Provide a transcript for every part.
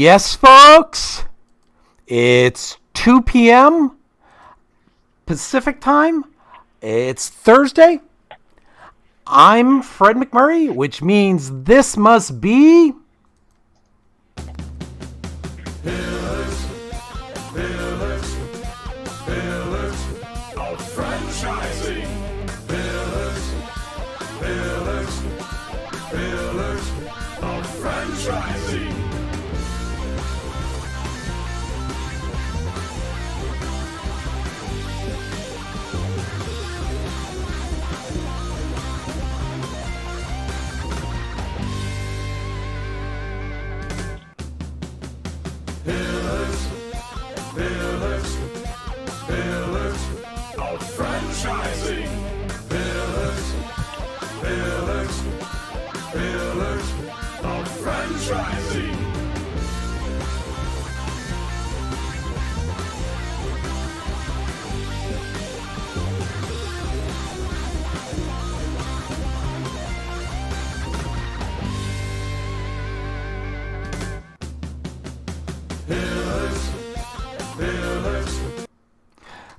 Yes, folks, it's 2 p.m. Pacific time. It's Thursday. I'm Fred McMurray, which means this must be...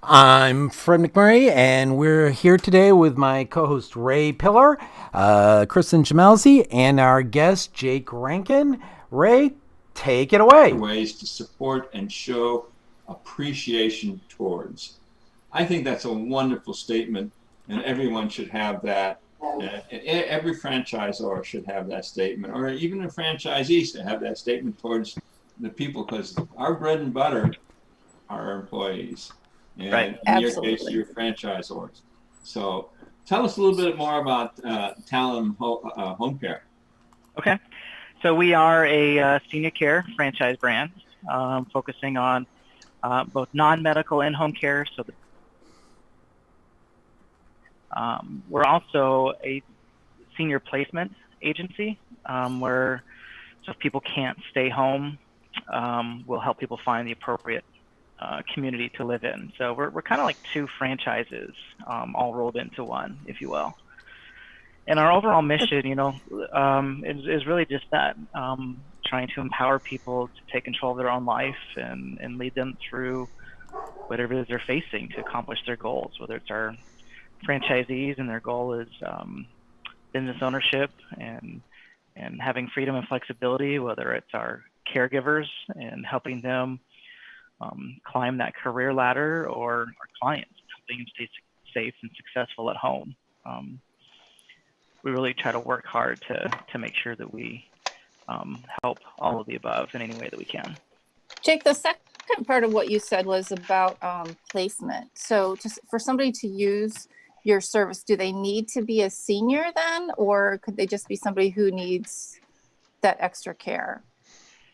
I'm Fred McMurray, and we're here today with my co-host Ray Pillar, Kristin Selmeczy, and our guest Jake Rankin. Ray, take it away. Ways to support and show appreciation towards. I think that's a wonderful statement, and everyone should have that. Every franchisor should have that statement, or even a franchisee should have that statement towards the people, because our bread and butter are our employees. And right. In your case, your franchisors. So tell us a little bit more about Talem Home Care. Okay. So we are a senior care franchise brand focusing on both non-medical and home care. So we're also a senior placement agency where, so if people can't stay home, we'll help people find the appropriate community to live in. So we're kind of like two franchises all rolled into one, if you will. And our overall mission, is really just that, trying to empower people to take control of their own life and lead them through whatever it is they're facing to accomplish their goals, whether it's our franchisees and their goal is business ownership and having freedom and flexibility, whether it's our caregivers and helping them climb that career ladder, or our clients, helping them stay safe and successful at home. We really try to work hard to make sure that we help all of the above in any way that we can. Jake, the second part of what you said was about placement. So just for somebody to use your service, do they need to be a senior then, or could they just be somebody who needs that extra care?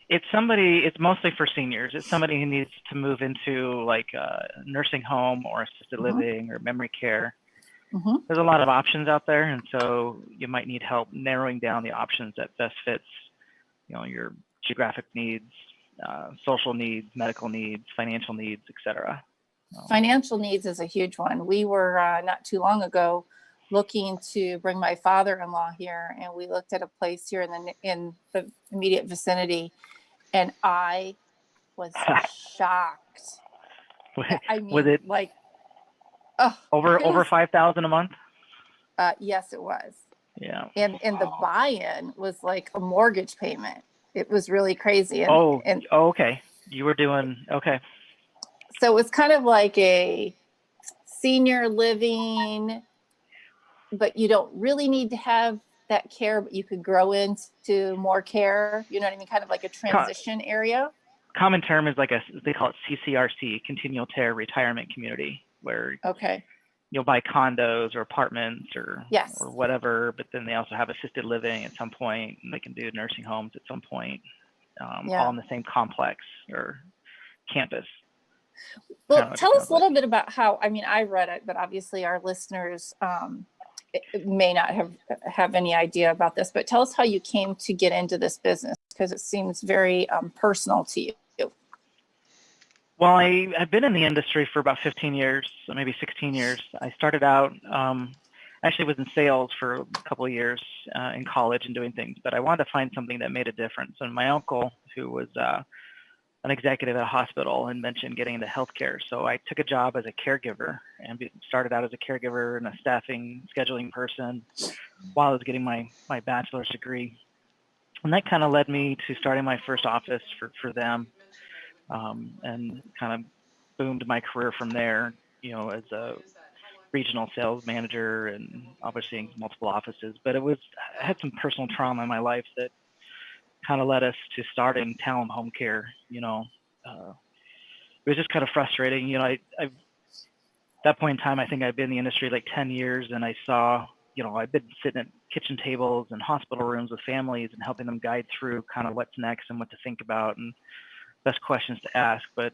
It's mostly for seniors. It's somebody who needs to move into like a nursing home or assisted living or memory care. Mm-hmm. There's a lot of options out there, and so you might need help narrowing down the options that best fits, your geographic needs, social needs, medical needs, financial needs, etc. Financial needs is a huge one. We were not too long ago looking to bring my father-in-law here, and we looked at a place here in the immediate vicinity, and I was shocked. I mean, was it like over $5,000 a month? Yes, it was. Yeah. And the buy-in was like a mortgage payment. It was really crazy. And, okay. You were doing okay. So it's kind of like a senior living, but you don't really need to have that care, but you could grow into more care. You know what I mean? Kind of like a transition area. Common term is like they call it CCRC, Continual Care Retirement Community, where you'll buy condos or apartments or whatever, but then they also have assisted living at some point, and they can do nursing homes at some point, all in the same complex or campus. Well, tell us a little bit about how, I read it, but obviously our listeners may not have any idea about this, but tell us how you came to get into this business, because it seems very personal to you. Well, I've been in the industry for about 15 years, maybe 16 years. I started out actually was in sales for a couple of years in college and doing things, but I wanted to find something that made a difference. And my uncle, who was an executive at a hospital, and mentioned getting into healthcare. So I took a job as a caregiver and started out as a caregiver and a staffing scheduling person while I was getting my bachelor's degree. And that kind of led me to starting my first office for them, and kind of boomed my career from there, as a regional sales manager and overseeing multiple offices. But I had some personal trauma in my life that kind of led us to starting Talem Home Care. It was just kind of frustrating. At that point in time, I think I'd been in the industry like 10 years, and I saw, I've been sitting at kitchen tables and hospital rooms with families and helping them guide through kind of what's next and what to think about and best questions to ask. But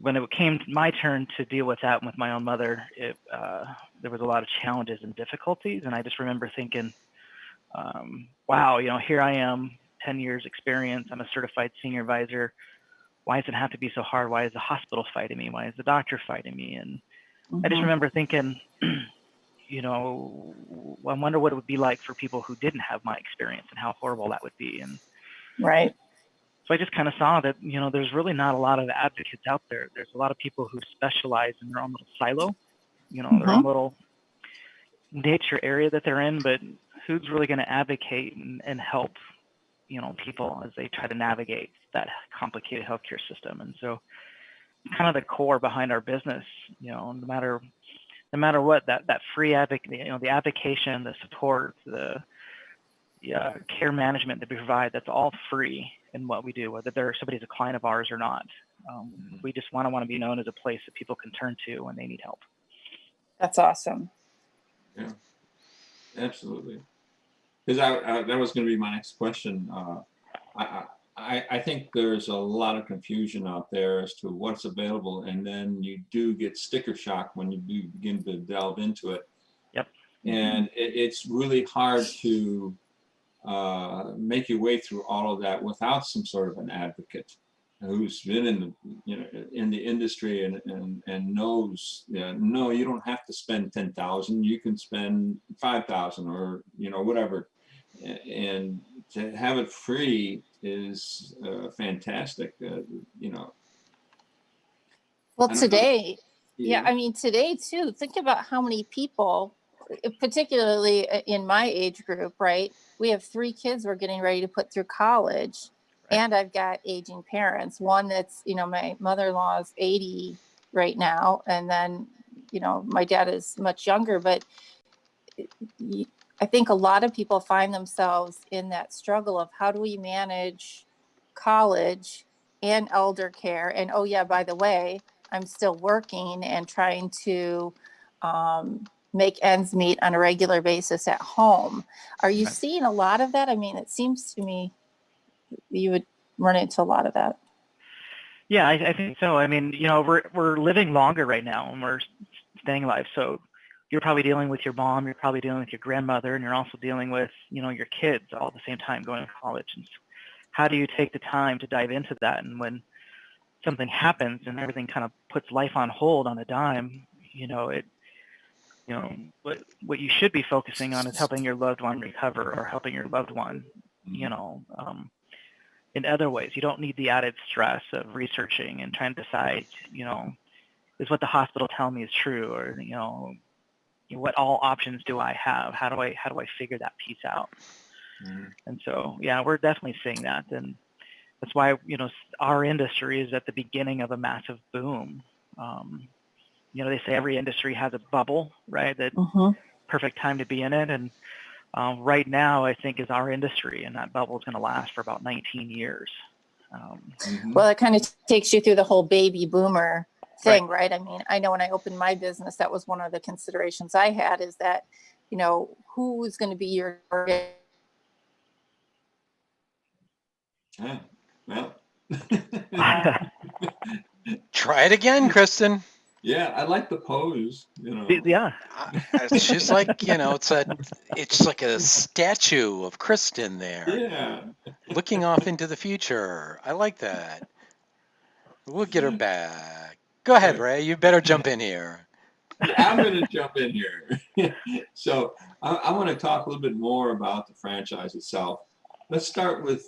when it came my turn to deal with that with my own mother, there was a lot of challenges and difficulties. And I just remember thinking, wow, here I am, 10 years experience. I'm a certified senior advisor. Why does it have to be so hard? Why is the hospital fighting me? Why is the doctor fighting me? And I just remember thinking, I wonder what it would be like for people who didn't have my experience and how horrible that would be. And Right. so I just kind of saw that, there's really not a lot of advocates out there. There's a lot of people who specialize in their own little silo, their own little niche or area that they're in, but who's really going to advocate and help, people as they try to navigate that complicated healthcare system. And so kind of the core behind our business, no matter what, that free advocate, the application, the support, the care management that we provide, that's all free in what we do, whether somebody's a client of ours or not. We just want to be known as a place that people can turn to when they need help. That's awesome. Yeah, absolutely. Because that was going to be my next question. I think there's a lot of confusion out there as to what's available, and then you do get sticker shock when you do begin to delve into it. Yep. And it's really hard to make your way through all of that without some sort of an advocate who's been in the industry and knows, no, you don't have to spend 10,000, you can spend 5,000 or whatever, and to have it free is fantastic. Well, today, today too, think about how many people, particularly in my age group, right? We have 3 kids we're getting ready to put through college. Right. And I've got aging parents. One that's, my mother-in-law is 80 right now. And then, my dad is much younger. But I think a lot of people find themselves in that struggle of how do we manage college and elder care? And, oh, yeah, by the way, I'm still working and trying to make ends meet on a regular basis at home. Are you seeing a lot of that? I mean, it seems to me you would run into a lot of that. Yeah, I think so. I mean, we're living longer right now and we're staying alive. So you're probably dealing with your mom, you're probably dealing with your grandmother, and you're also dealing with, your kids all at the same time going to college. And so how do you take the time to dive into that? And when something happens and everything kind of puts life on hold on a dime, what you should be focusing on is helping your loved one recover or helping your loved one, in other ways. You don't need the added stress of researching and trying to decide, is what the hospital telling me is true, or, what all options do I have? How do I figure that piece out? And so, yeah, we're definitely seeing that. And that's why, our industry is at the beginning of a massive boom. They say every industry has a bubble, right? That perfect time to be in it. And right now, I think, is our industry, and that bubble is going to last for about 19 years. Well, it kind of takes you through the whole baby boomer thing, right? I mean, I know when I opened my business, that was one of the considerations I had, is that, who is going to be your target? Well. Try it again, Kristin. Yeah, I like the pose, Yeah. She's like, it's like a statue of Kristin there. Yeah. Looking off into the future. I like that. We'll get her back. Go ahead, Ray. You better jump in here. I'm going to jump in here. So I want to talk a little bit more about the franchise itself. Let's start with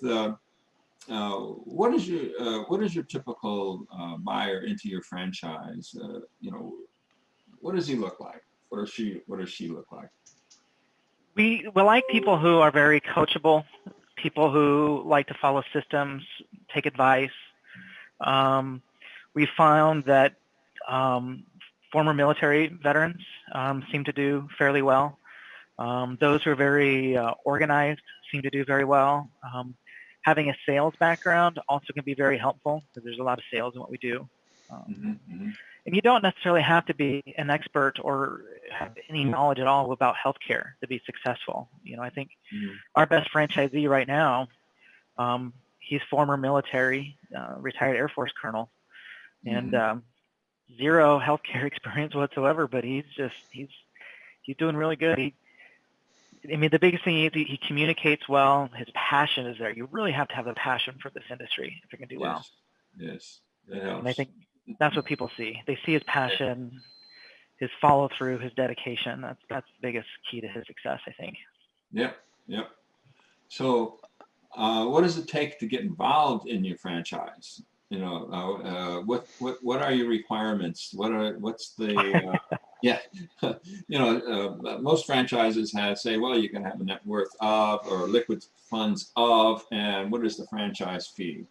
what is your typical buyer into your franchise? What does he look like? What does she look like? We like people who are very coachable, people who like to follow systems, take advice. We found that former military veterans seem to do fairly well. Those who are very organized seem to do very well. Having a sales background also can be very helpful because there's a lot of sales in what we do. And you don't necessarily have to be an expert or have any knowledge at all about healthcare to be successful. I think our best franchisee right now, he's former military, retired Air Force colonel, and zero healthcare experience whatsoever, but he's doing really good. The biggest thing is he communicates well. His passion is there. You really have to have a passion for this industry if you're going to do well. Yes, that helps. And I think that's what people see. They see his passion, his follow through, his dedication. That's the biggest key to his success, I think. Yep. So, what does it take to get involved in your franchise? What are your requirements? What's the most franchises say, well, you can have a net worth of or liquid funds of, and what is the franchise fee?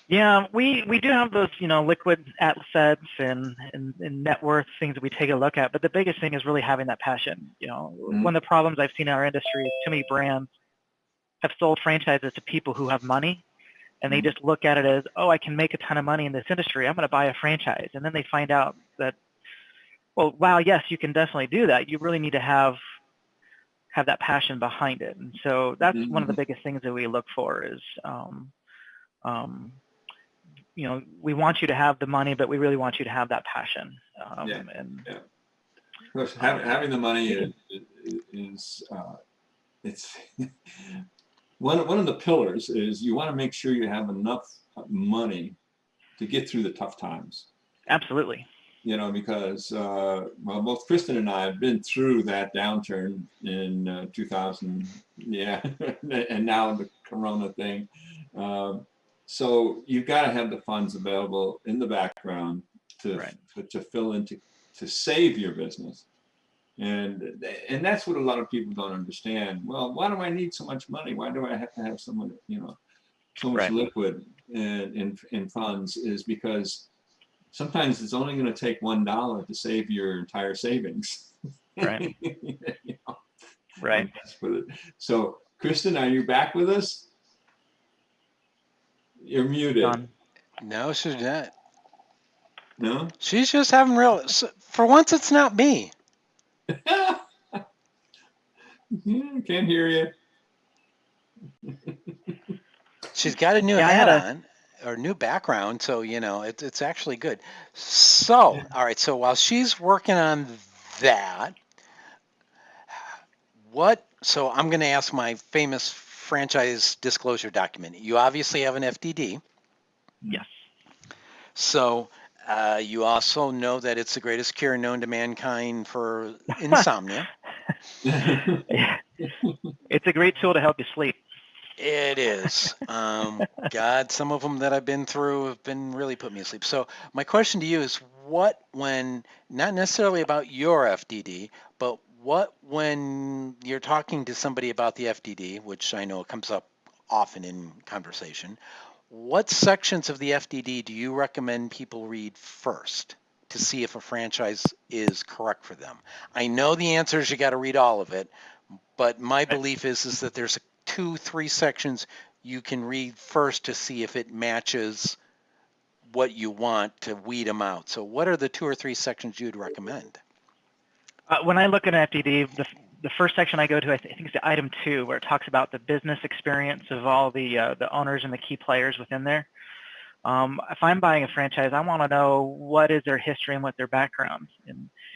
Yeah, we do have those, liquid assets and net worth things that we take a look at. But the biggest thing is really having that passion. One of the problems I've seen in our industry is too many brands have sold franchises to people who have money, and they just look at it as, oh, I can make a ton of money in this industry. I'm going to buy a franchise. And then they find out that, well, wow, yes, you can definitely do that. You really need to have that passion behind it. And so that's one of the biggest things that we look for is, we want you to have the money, but we really want you to have that passion. Of course, having the money is it's one of the pillars is you want to make sure you have enough money to get through the tough times. Absolutely. Because both Kristin and I have been through that downturn in 2000, and now the Corona thing. So you've got to have the funds available in the background to fill in to save your business, and that's what a lot of people don't understand. Well, why do I need so much money? Why do I have to have so much liquid in funds? Is because sometimes it's only going to take $1 to save your entire savings. Right. Right. So, Kristin, are you back with us? You're muted. Done. No, she's not. No? She's just having for once, it's not me. Can't hear you. She's got a new hat on, or new background, so, it's actually good. So, all right, so while she's working on that, so I'm going to ask my famous franchise disclosure document. You obviously have an FDD. Yes. So you also know that it's the greatest cure known to mankind for insomnia. It's a great tool to help you sleep. It is. God, some of them that I've been through have been really put me to sleep. So my question to you is when, not necessarily about your FDD, but when you're talking to somebody about the FDD, which I know comes up often in conversation, what sections of the FDD do you recommend people read first to see if a franchise is correct for them? I know the answer is you got to read all of it, but my belief is that there's 2-3 sections you can read first to see if it matches what you want to weed them out. So what are the 2 or 3 sections you'd recommend? When I look at an FDD, the first section I go to, I think it's the item 2, where it talks about the business experience of all the owners and the key players within there. If I'm buying a franchise, I want to know what is their history and what their background.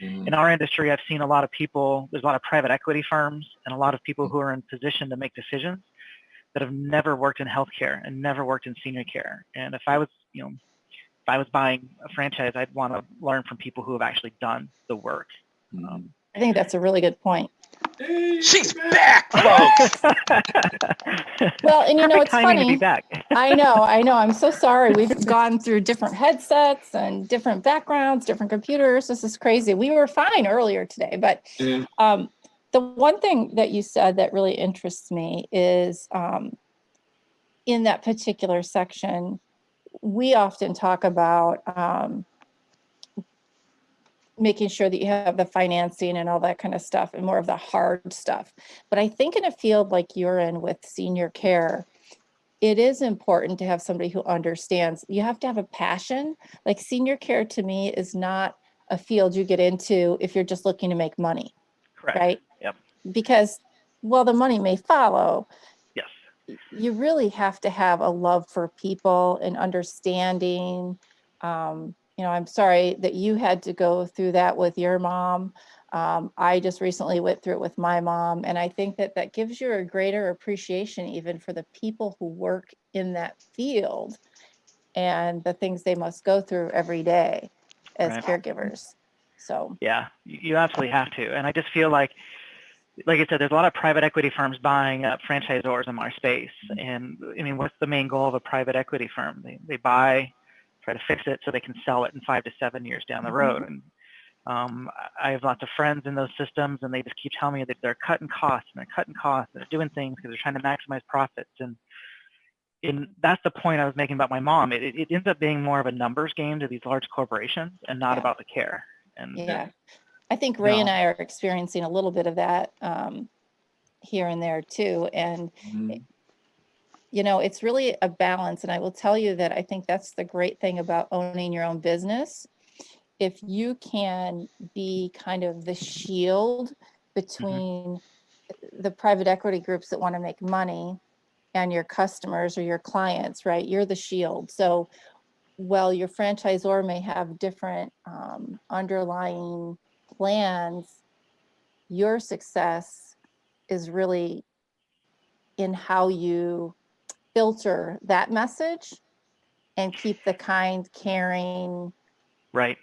In our industry, I've seen a lot of people, there's a lot of private equity firms and a lot of people who are in position to make decisions that have never worked in healthcare and never worked in senior care. And if I was I was buying a franchise, I'd want to learn from people who have actually done the work. I think that's a really good point. She's back, folks. Well, and Perfect it's timing to funny. be back. I know. I'm so sorry. We've gone through different headsets and different backgrounds, different computers. This is crazy. We were fine earlier today, but the one thing that you said that really interests me is in that particular section, we often talk about making sure that you have the financing and all that kind of stuff and more of the hard stuff. But I think in a field like you're in with senior care, it is important to have somebody who understands. You have to have a passion. Like senior care to me is not a field you get into if you're just looking to make money. Correct. Right? Yep. Because, well, the money may follow. Yes. You really have to have a love for people and understanding. I'm sorry that you had to go through that with your mom. I just recently went through it with my mom, and I think that gives you a greater appreciation even for the people who work in that field and the things they must go through every day as caregivers. So yeah, you absolutely have to. And I just feel like I said, there's a lot of private equity firms buying up franchisors in our space. And I mean, what's the main goal of a private equity firm? They buy, try to fix it so they can sell it in 5 to 7 years down the road. And I have lots of friends in those systems, and they just keep telling me that they're cutting costs and they're doing things because they're trying to maximize profits. And that's the point I was making about my mom. It ends up being more of a numbers game to these large corporations and not about the care. And I think Ray and I are experiencing a little bit of that here and there too. And, it's really a balance. And I will tell you that I think that's the great thing about owning your own business. If you can be kind of the shield between the private equity groups that want to make money and your customers or your clients, right? You're the shield. So, well, your franchisor may have different underlying plans, your success is really in how you filter that message and keep the kind, caring. Right.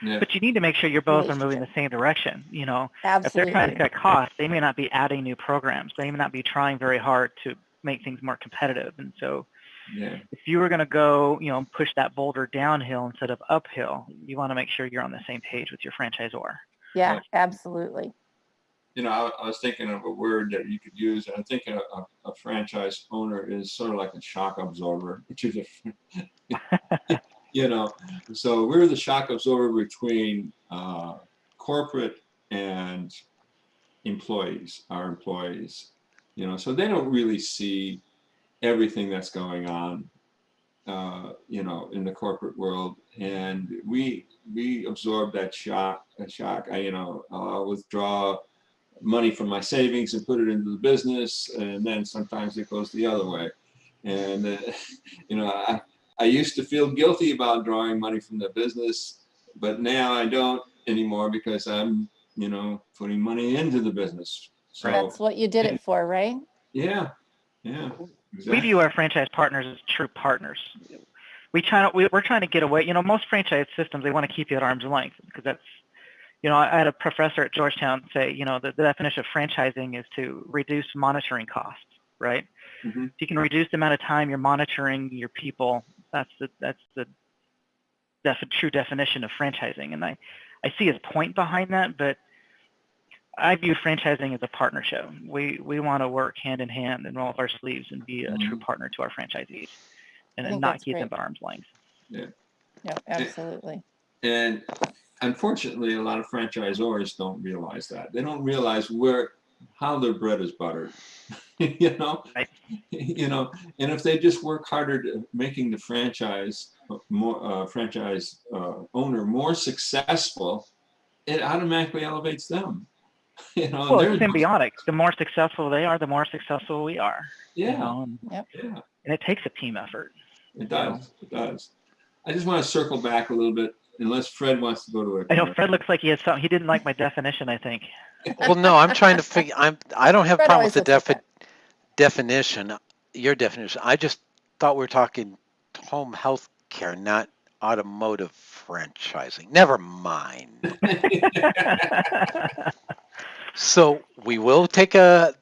Yeah. But you need to make sure you're both are moving the same direction. Absolutely. If they're trying to cut costs, they may not be adding new programs. They may not be trying very hard to make things more competitive. And so if you were going to go, push that boulder downhill instead of uphill, you want to make sure you're on the same page with your franchisor. Yeah, absolutely. I was thinking of a word that you could use, and I'm thinking a franchise owner is sort of like a shock absorber, which is so we're the shock absorber between corporate and our employees, so they don't really see everything that's going on, in the corporate world, and we absorb that shock. I'll withdraw money from my savings and put it into the business, and then sometimes it goes the other way. And I used to feel guilty about drawing money from the business, but now I don't anymore because I'm putting money into the business. So that's what you did it for, right? Yeah. Exactly. We view our franchise partners as true partners. We're trying to get away. Most franchise systems, they want to keep you at arm's length because that's, I had a professor at Georgetown say, the definition of franchising is to reduce monitoring costs, right? Mm-hmm. If you can reduce the amount of time you're monitoring your people, that's the true definition of franchising. And I see his point behind that, but I view franchising as a partnership. We want to work hand in hand and roll up our sleeves and be a true partner to our franchisees and not keep them at arm's length. Yeah, absolutely. And unfortunately, a lot of franchisors don't realize that. They don't realize how their bread is buttered. Right. And if they just work harder to making the franchise owner more successful, it automatically elevates them. Well, it's symbiotic. The more successful they are, the more successful we are. Yeah. And it takes a team effort. It does. It does. I just want to circle back a little bit, unless Fred wants to go to it. I know Fred looks like he has something. He didn't like my definition, I think. Well, no, I'm trying to figure. I don't have a problem with the definition, your definition. I just thought we were talking home health care, not automotive franchising. Never mind. So we will take a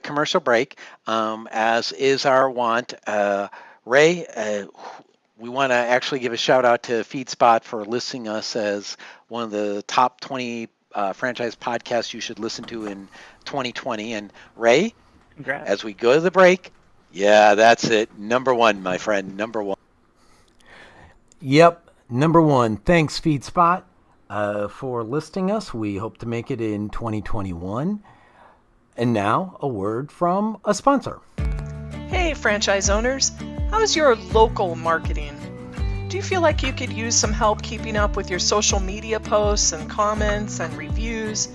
commercial break, as is our want. Ray, we want to actually give a shout out to FeedSpot for listing us as one of the top 20 franchise podcasts you should listen to in 2020. And Ray, Congrats. as we go to the break, yeah, that's it. Number one, my friend, number one. Yep, number one. Thanks, FeedSpot, for listing us. We hope to make it in 2021. And now, a word from a sponsor. Hey, franchise owners. How's your local marketing? Do you feel like you could use some help keeping up with your social media posts and comments and reviews?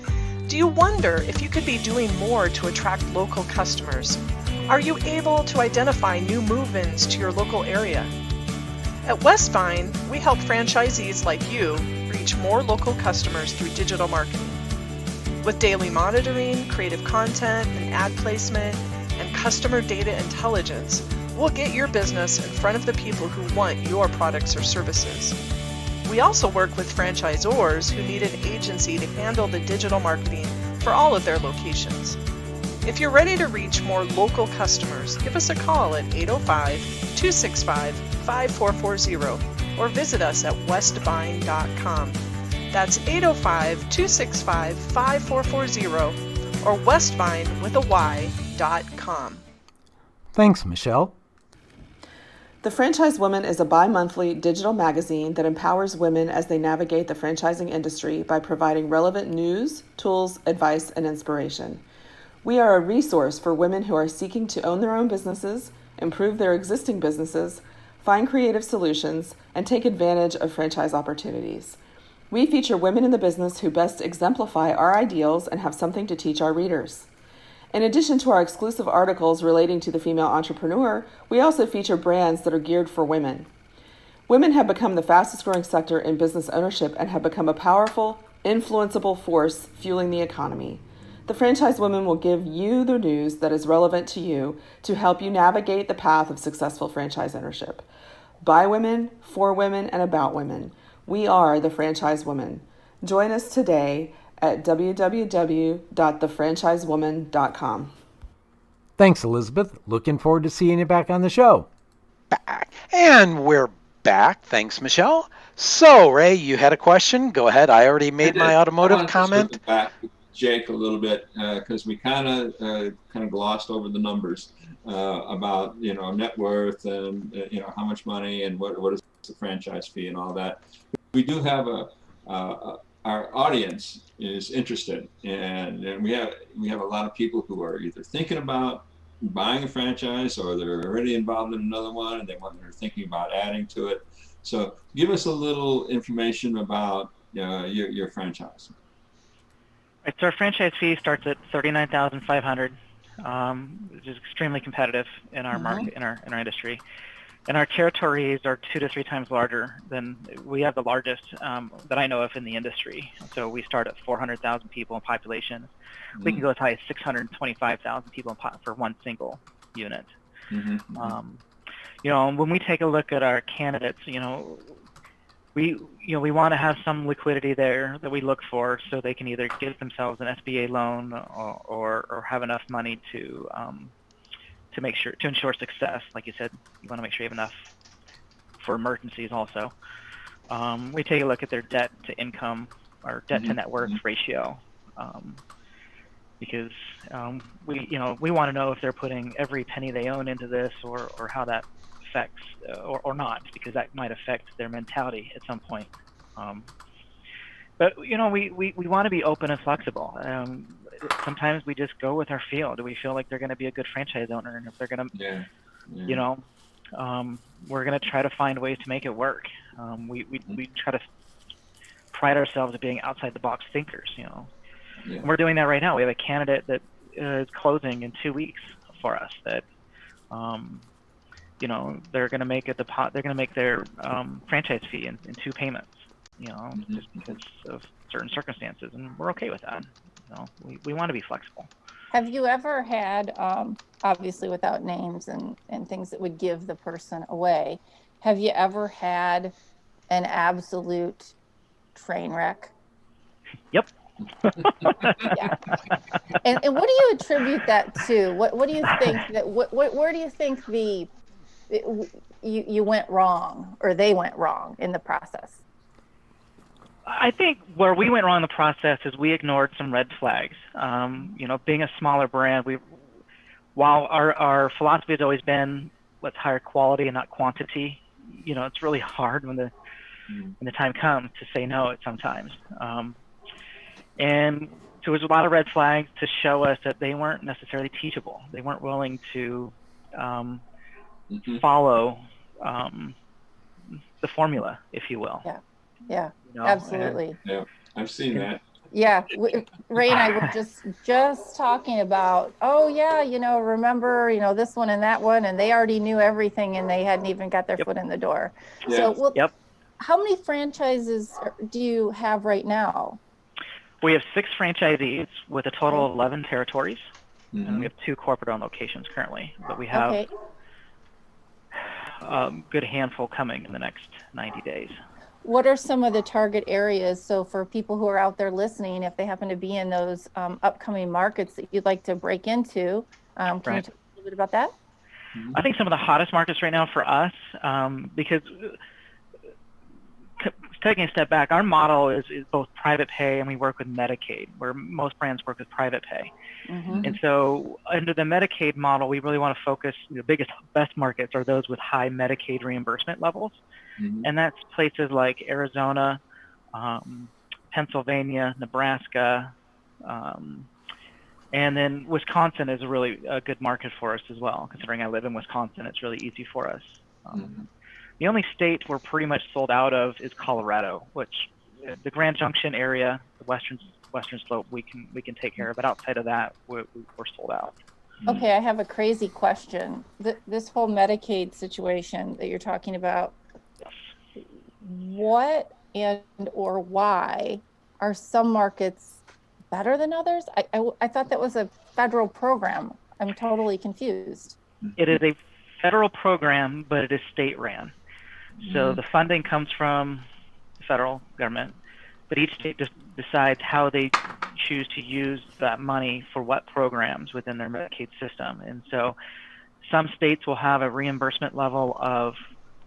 Do you wonder if you could be doing more to attract local customers? Are you able to identify new move-ins to your local area? At Westvyne, we help franchisees like you reach more local customers through digital marketing. With daily monitoring, creative content, and ad placement, and customer data intelligence, we'll get your business in front of the people who want your products or services. We also work with franchisors who need an agency to handle the digital marketing for all of their locations. If you're ready to reach more local customers, give us a call at 805-265-5440 or visit us at westvyne.com. That's 805-265-5440 or westvyne with a Y.com. Thanks, Michelle. The Franchise Woman is a bi-monthly digital magazine that empowers women as they navigate the franchising industry by providing relevant news, tools, advice, and inspiration. We are a resource for women who are seeking to own their own businesses, improve their existing businesses, find creative solutions, and take advantage of franchise opportunities. We feature women in the business who best exemplify our ideals and have something to teach our readers. In addition to our exclusive articles relating to the female entrepreneur, we also feature brands that are geared for women. Women have become the fastest growing sector in business ownership and have become a powerful, influenceable force fueling the economy. The Franchise Woman will give you the news that is relevant to you to help you navigate the path of successful franchise ownership. By women, for women, and about women. We are the Franchise Woman. Join us today at www.thefranchisewoman.com. Thanks, Elizabeth. Looking forward to seeing you back on the show. Back. And we're back. Thanks, Michelle. So, Ray, you had a question? Go ahead. I already made my automotive comment. Back Jake a little bit because we kind of glossed over the numbers about net worth and how much money and what is the franchise fee and all that. We do have our audience is interested, and we have a lot of people who are either thinking about buying a franchise or they're already involved in another one and they're thinking about adding to it. So give us a little information about your franchise. Right, so our franchise fee starts at $39,500, which is extremely competitive in our market, in our industry. And our territories are 2 to 3 times larger than we have the largest that I know of in the industry. So we start at 400,000 people in population. We can go as high as 625,000 people for one single unit. When we take a look at our candidates, we want to have some liquidity there that we look for, so they can either give themselves an SBA loan or have enough money to ensure success. Like you said, you want to make sure you have enough for emergencies also. We take a look at their debt to income or debt to net worth ratio, because we want to know if they're putting every penny they own into this or how that affects or not, because that might affect their mentality at some point. But we want to be open and flexible. Sometimes we just go with our feel. Do we feel like they're going to be a good franchise owner? And if they're going to, we're going to try to find ways to make it work. We try to pride ourselves at being outside the box thinkers. And we're doing that right now. We have a candidate that is closing in 2 weeks for us. That they're going to make they're going to make their franchise fee in 2 payments. Just because of certain circumstances, and we're okay with that. We want to be flexible. Have you ever had, obviously without names and things that would give the person away, have you ever had an absolute train wreck? Yep. Yeah. And what do you attribute that to? What do you think that where do you think you went wrong, or they went wrong in the process? I think where we went wrong in the process is we ignored some red flags. Being a smaller brand, while our philosophy has always been let's hire quality and not quantity, it's really hard when the time comes to say no at sometimes. And so there was a lot of red flags to show us that they weren't necessarily teachable. They weren't willing to follow the formula, if you will. Yeah, absolutely. Yeah, I've seen that. Yeah, Ray and I were just talking about, remember, this one and that one, and they already knew everything, and they hadn't even got their foot in the door. Yeah. So, how many franchises do you have right now? We have 6 franchisees with a total of 11 territories, and we have 2 corporate-owned locations currently, but we have a good handful coming in the next 90 days. What are some of the target areas? So for people who are out there listening, if they happen to be in those upcoming markets that you'd like to break into, can you talk a little bit about that? I think some of the hottest markets right now for us, because taking a step back, our model is both private pay and we work with Medicaid, where most brands work with private pay. And so under the Medicaid model, we really want to focus, the best markets are those with high Medicaid reimbursement levels. And that's places like Arizona, Pennsylvania, Nebraska, and then Wisconsin is really a good market for us as well. Considering I live in Wisconsin, it's really easy for us. The only state we're pretty much sold out of is Colorado, which the Grand Junction area, the western slope, we can take care of. But outside of that, we're sold out. Okay, I have a crazy question. This whole Medicaid situation that you're talking about, what or why are some markets better than others? I thought that was a federal program. I'm totally confused. It is a federal program, but it is state ran. So the funding comes from the federal government, but each state just decides how they choose to use that money for what programs within their Medicaid system. And so some states will have a reimbursement level of,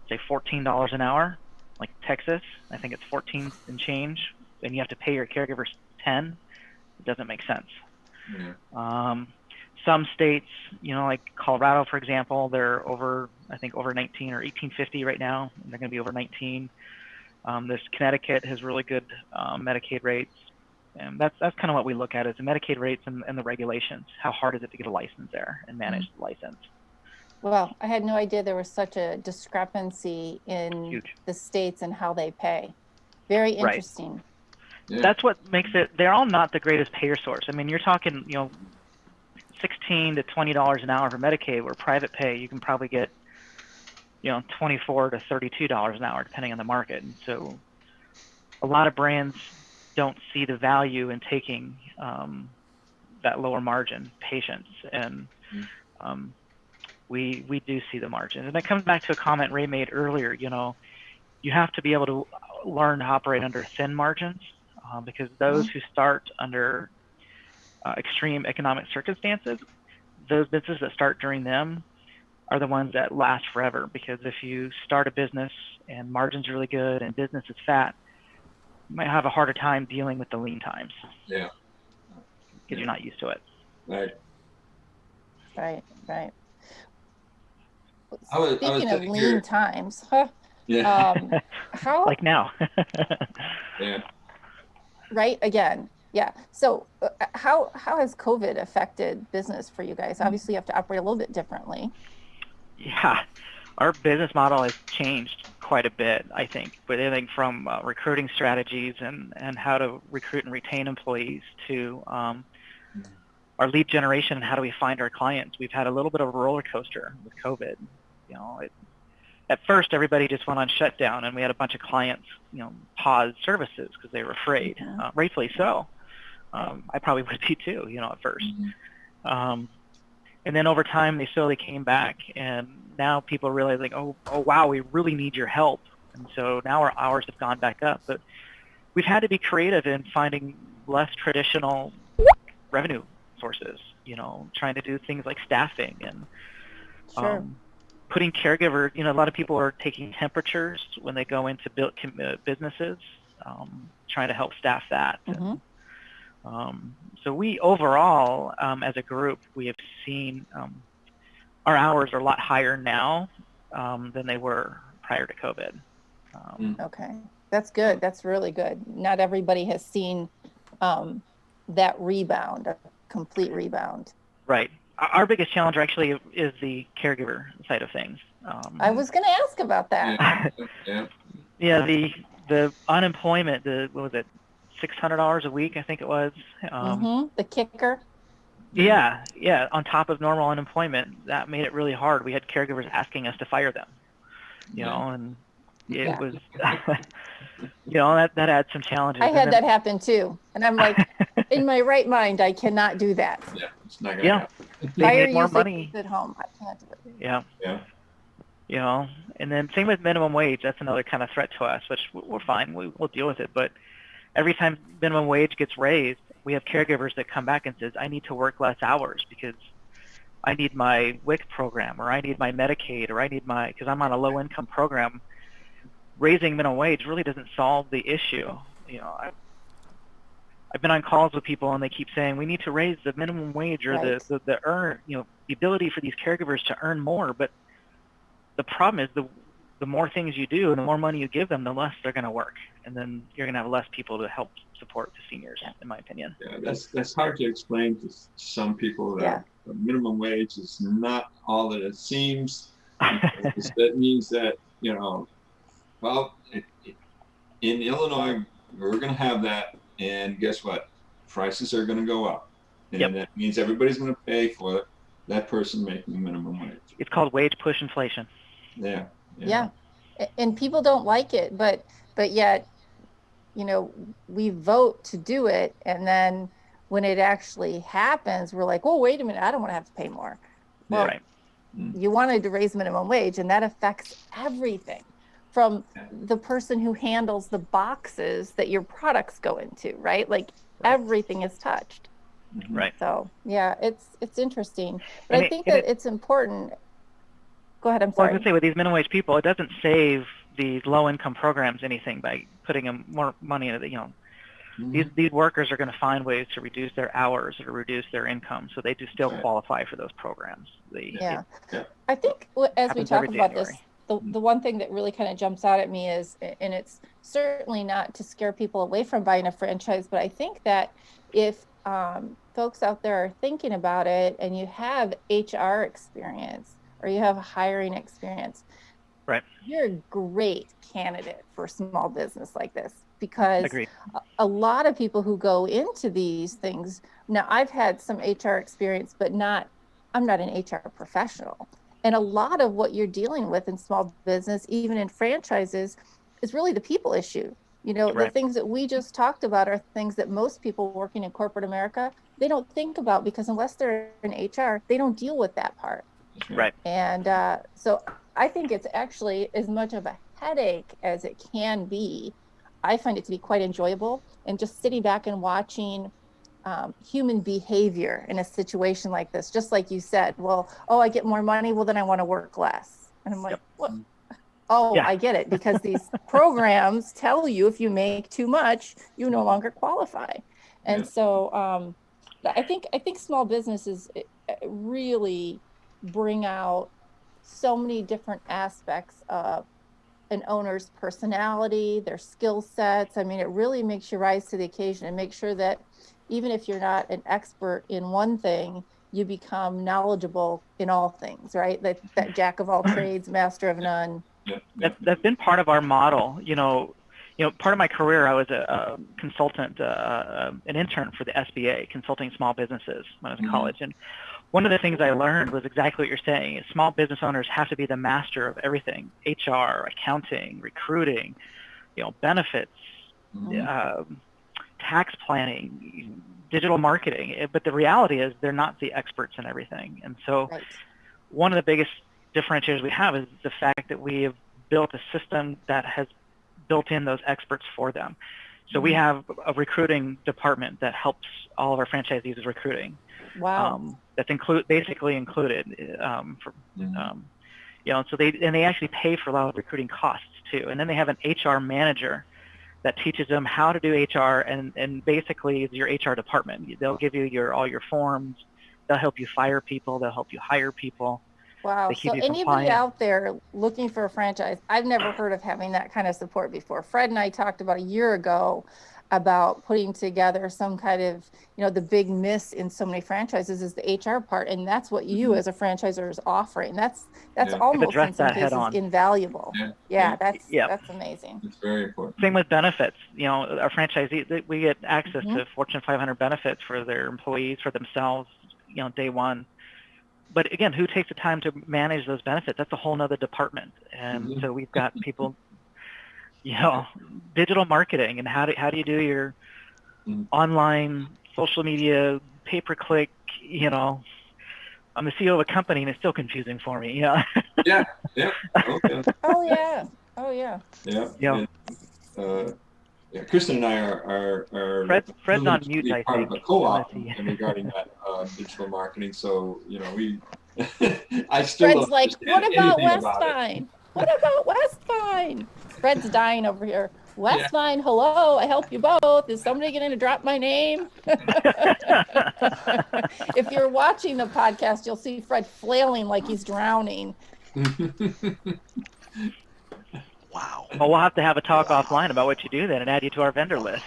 say, $14 an hour, like Texas. I think it's 14 and change, and you have to pay your caregivers 10. It doesn't make sense. Some states, like Colorado, for example, they're over 19 or 1850 right now, and they're going to be over 19. This Connecticut has really good Medicaid rates, and that's kind of what we look at is the Medicaid rates and the regulations. How hard is it to get a license there and manage the license? Well, I had no idea there was such a discrepancy in the states and how they pay. Very interesting. Right. Yeah. That's what makes it. They're all not the greatest payer source. I mean, you're talking, $16 to $20 an hour for Medicaid, where private pay you can probably get, $24 to $32 an hour depending on the market. And so, a lot of brands don't see the value in taking that lower margin patients, and we do see the margin. And that comes back to a comment Ray made earlier. You have to be able to learn to operate under thin margins, because those who start under extreme economic circumstances, those businesses that start during them are the ones that last forever. Because if you start a business and margins are really good and business is fat, you might have a harder time dealing with the lean times. Yeah. Because you're not used to it. Right. Speaking of lean times, how like now. Yeah. Right, again. Yeah. So how has COVID affected business for you guys? Obviously, you have to operate a little bit differently. Yeah. Our business model has changed quite a bit, I think, with everything from recruiting strategies and how to recruit and retain employees to our lead generation and how do we find our clients. We've had a little bit of a roller coaster with COVID. At first, everybody just went on shutdown, and we had a bunch of clients, pause services because they were afraid, rightfully so. I probably would be too, at first. And then over time, they slowly came back, and now people are realizing, oh, wow, we really need your help. And so now our hours have gone back up, but we've had to be creative in finding less traditional revenue sources, trying to do things like staffing and Sure. putting caregivers, a lot of people are taking temperatures when they go into businesses, trying to help staff that. So we overall, as a group, we have seen our hours are a lot higher now than they were prior to COVID. Okay, that's good. That's really good. Not everybody has seen that rebound, a complete rebound. Right. Our biggest challenge actually is the caregiver side of things. I was going to ask about that. Yeah, the unemployment, what was it, $600 a week, I think it was. The kicker. Yeah, on top of normal unemployment, that made it really hard. We had caregivers asking us to fire them, and it was, that had some challenges. I had that happen too. And I'm like, in my right mind, I cannot do that. Yeah, it's not gonna happen. They Fire made more you money at home. I can't do it. Yeah. And then same with minimum wage. That's another kind of threat to us, which we're fine. We'll deal with it. But every time minimum wage gets raised, we have caregivers that come back and says, I need to work less hours because I need my WIC program, or I need my Medicaid, or I need because I'm on a low income program. Raising minimum wage really doesn't solve the issue. I've been on calls with people and they keep saying we need to raise the minimum wage or the ability for these caregivers to earn more. But the problem is the more things you do and the more money you give them, the less they're going to work, and then you're going to have less people to help support the seniors, in my opinion. Yeah, that's hard to explain to some people that the minimum wage is not all that it seems. That means that in Illinois we're going to have that, and guess what? Prices are going to go up, and that means everybody's going to pay for that person making the minimum wage. It's called wage push inflation. Yeah. And people don't like it, but yet, we vote to do it. And then when it actually happens, we're like, oh, wait a minute, I don't want to have to pay more. Well, right. You wanted to raise minimum wage, and that affects everything from the person who handles the boxes that your products go into, right? Like everything is touched. Right. So yeah, it's interesting, but I think that it's important. Go ahead. I'm sorry. I was going to say, with these minimum wage people, it doesn't save these low-income programs anything by putting them more money into these workers are going to find ways to reduce their hours or to reduce their income, so they do still qualify for those programs. I think as we talk about this, the one thing that really kind of jumps out at me is, and it's certainly not to scare people away from buying a franchise, but I think that if folks out there are thinking about it and you have HR experience, or you have hiring experience, right, you're a great candidate for a small business like this, because a lot of people who go into these things, now I've had some HR experience, but I'm not an HR professional. And a lot of what you're dealing with in small business, even in franchises, is really the people issue. The things that we just talked about are things that most people working in corporate America, they don't think about, because unless they're in HR, they don't deal with that part. Right. And so I think it's actually as much of a headache as it can be. I find it to be quite enjoyable, and just sitting back and watching human behavior in a situation like this, just like you said, I get more money, well, then I want to work less. And I'm like, what? I get it, because these programs tell you if you make too much, you no longer qualify. And so I think small businesses really bring out so many different aspects of an owner's personality, their skill sets. I mean, it really makes you rise to the occasion and make sure that even if you're not an expert in one thing, you become knowledgeable in all things, right? That jack of all trades, master of none. That's been part of our model. Part of my career, I was a consultant, an intern for the SBA, consulting small businesses when I was in college. And one of the things I learned was exactly what you're saying. Is small business owners have to be the master of everything: HR, accounting, recruiting, benefits, tax planning, digital marketing. But the reality is they're not the experts in everything. And so one of the biggest differentiators we have is the fact that we have built a system that has built in those experts for them. So we have a recruiting department that helps all of our franchisees with recruiting. Wow. That's basically included. So they actually pay for a lot of recruiting costs too. And then they have an HR manager that teaches them how to do HR, and basically is your HR department. They'll give you all your forms. They'll help you fire people. They'll help you hire people. Wow. So anybody out there looking for a franchise, I've never heard of having that kind of support before. Fred and I talked about a year ago about putting together some kind of, the big miss in so many franchises is the HR part. And that's what you as a franchisor is offering. That's almost in some cases invaluable. That's amazing. It's very important. Same with benefits. Our franchisees, we get access to Fortune 500 benefits for their employees, for themselves, day one. But again, who takes the time to manage those benefits? That's a whole nother department. And so we've got people, digital marketing, and how do you do your online social media, pay-per-click, I'm the CEO of a company and it's still confusing for me. Yeah. Okay. Oh yeah. Yeah. Kristin and I are Fred's on mute, I part think. of a co-op regarding that digital marketing. So we. I still. Fred's like, what about Westvyne? What about Westvyne? Fred's dying over here. Westvyne, hello, I help you both. Is somebody going to drop my name? If you're watching the podcast, you'll see Fred flailing like he's drowning. Wow. Well, we'll have to have a talk offline about what you do then and add you to our vendor list.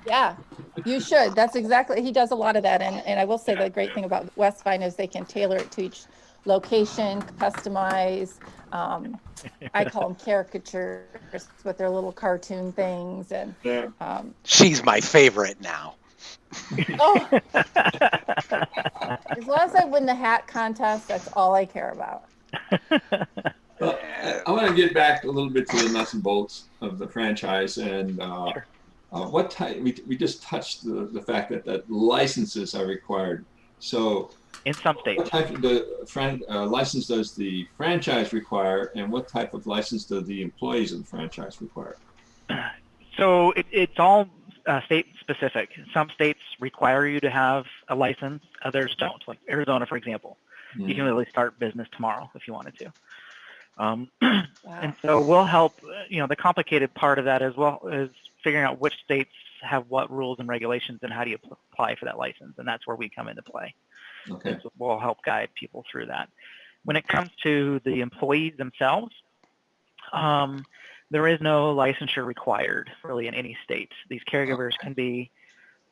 Yeah, you should. That's exactly, he does a lot of that. And I will say the great thing about Westvyne is they can tailor it to each location, customize. I call them caricatures with their little cartoon things. And she's my favorite now. Oh, as long as I win the hat contest, that's all I care about. Well, I want to get back a little bit to the nuts and bolts of the franchise, and what type. We just touched the fact that licenses are required. So in some states, what type of license does the franchise require, and what type of license do the employees of the franchise require? So it's all state specific. Some states require you to have a license, others don't. Like Arizona, for example, you can really start business tomorrow if you wanted to. And so we'll help, the complicated part of that as well is figuring out which states have what rules and regulations and how do you apply for that license. And that's where we come into play. Okay. So we'll help guide people through that. When it comes to the employees themselves, there is no licensure required really in any state. These caregivers can be,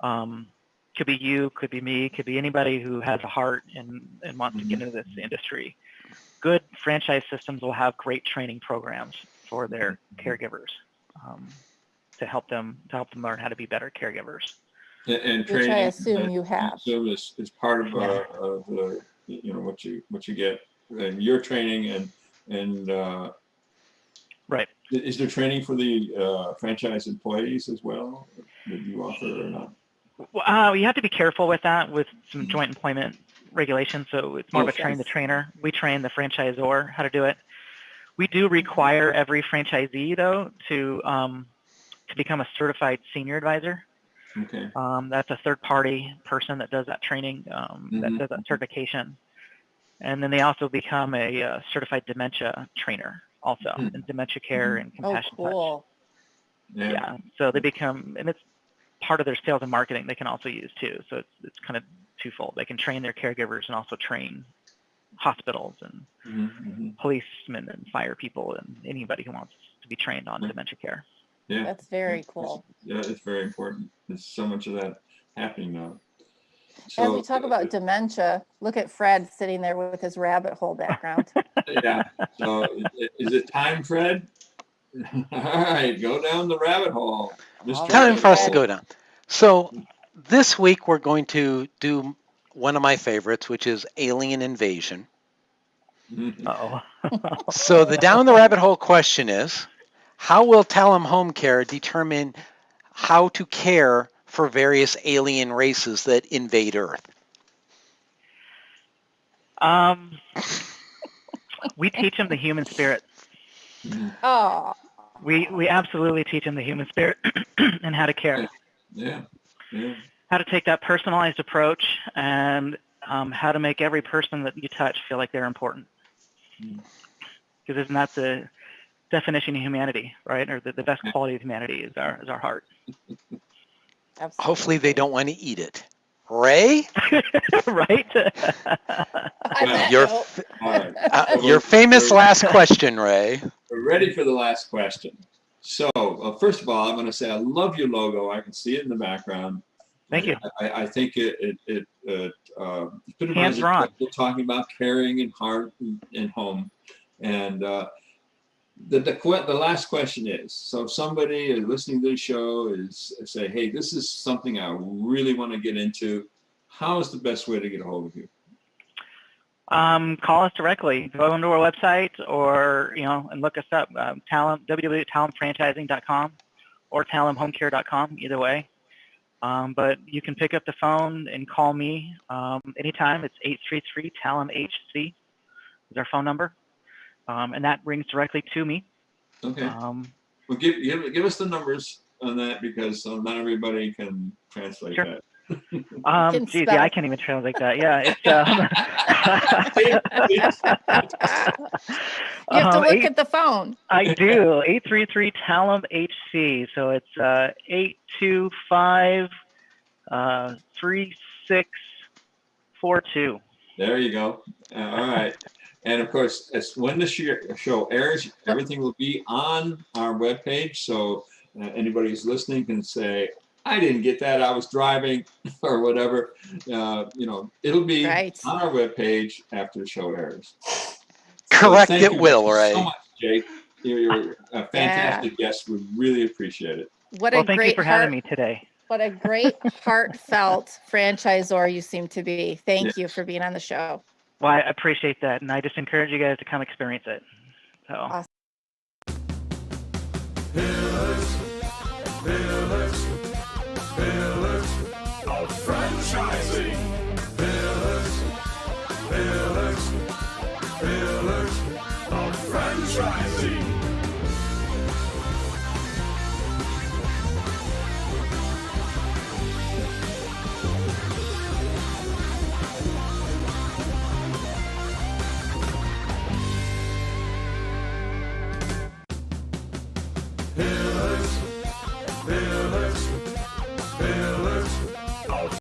could be you, could be me, could be anybody who has a heart and wants to get into this industry. Good franchise systems will have great training programs for their caregivers to help them learn how to be better caregivers. And training, which I assume you have. So is part of the what you get in your training and right. Is there training for the franchise employees as well that you offer or not? Well, you have to be careful with that with some joint employment regulations. So it's more of a train the trainer. We train the franchisor how to do it. We do require every franchisee though to become a certified senior advisor. Okay. That's a third party person that does that training, that does that certification. And then they also become a certified dementia trainer also in dementia care and compassion touch. Yeah. So they become, and it's part of their sales and marketing they can also use too. So it's kind of twofold. They can train their caregivers and also train hospitals and policemen and fire people and anybody who wants to be trained on dementia care. Yeah, that's very cool. It's very important. There's so much of that happening now. So, as we talk about dementia, look at Fred sitting there with his rabbit hole background. Yeah. So is it time, Fred? All right, go down the rabbit hole. Time for us to go down. So this week we're going to do one of my favorites, which is alien invasion. So the down the rabbit hole question is, how will Talem Home Care determine how to care for various alien races that invade Earth? We teach them the human spirit. Oh, We absolutely teach them the human spirit and how to care. Yeah. Yeah. How to take that personalized approach and how to make every person that you touch feel like they're important. Because isn't that the definition of humanity, right? Or the best quality of humanity is our heart. absolutely. Hopefully they don't want to eat it. Ray, Right? On that your note, All right. your famous last question, Ray. We're ready for the last question. So, first of all, I'm going to say I love your logo. I can see it in the background. Thank you. I think it Hands are on. talking about caring and heart and home. And the last question is, so if somebody is listening to the show is say, hey, this is something I really want to get into, how is the best way to get a hold of you? Call us directly. Go into our website or, and look us up, www.talemfranchising.com or talemhomecare.com, either way. But you can pick up the phone and call me anytime. It's 833-TALEM-HC is our phone number. And that rings directly to me. Okay. Well, give us the numbers on that because not everybody can translate Sure. that. Geez, yeah, I can't even translate that. Yeah, it's you have to look at the phone. I do. 833-TALEM-HC. So it's 825-3642. There you go. All right. And of course, when the show airs, everything will be on our webpage. So anybody who's listening can say, I didn't get that. I was driving or whatever. It'll be Right. on our webpage after the show airs. Correct, Thank it you will, Ray. so much, Jake. You're a fantastic guest. We really appreciate it. What a Well, thank great you for having me today. What a great heartfelt franchisor you seem to be. Thank you for being on the show. Well, I appreciate that, and I just encourage you guys to come experience it. So. Awesome. Pillars of franchising. Pillars of franchising.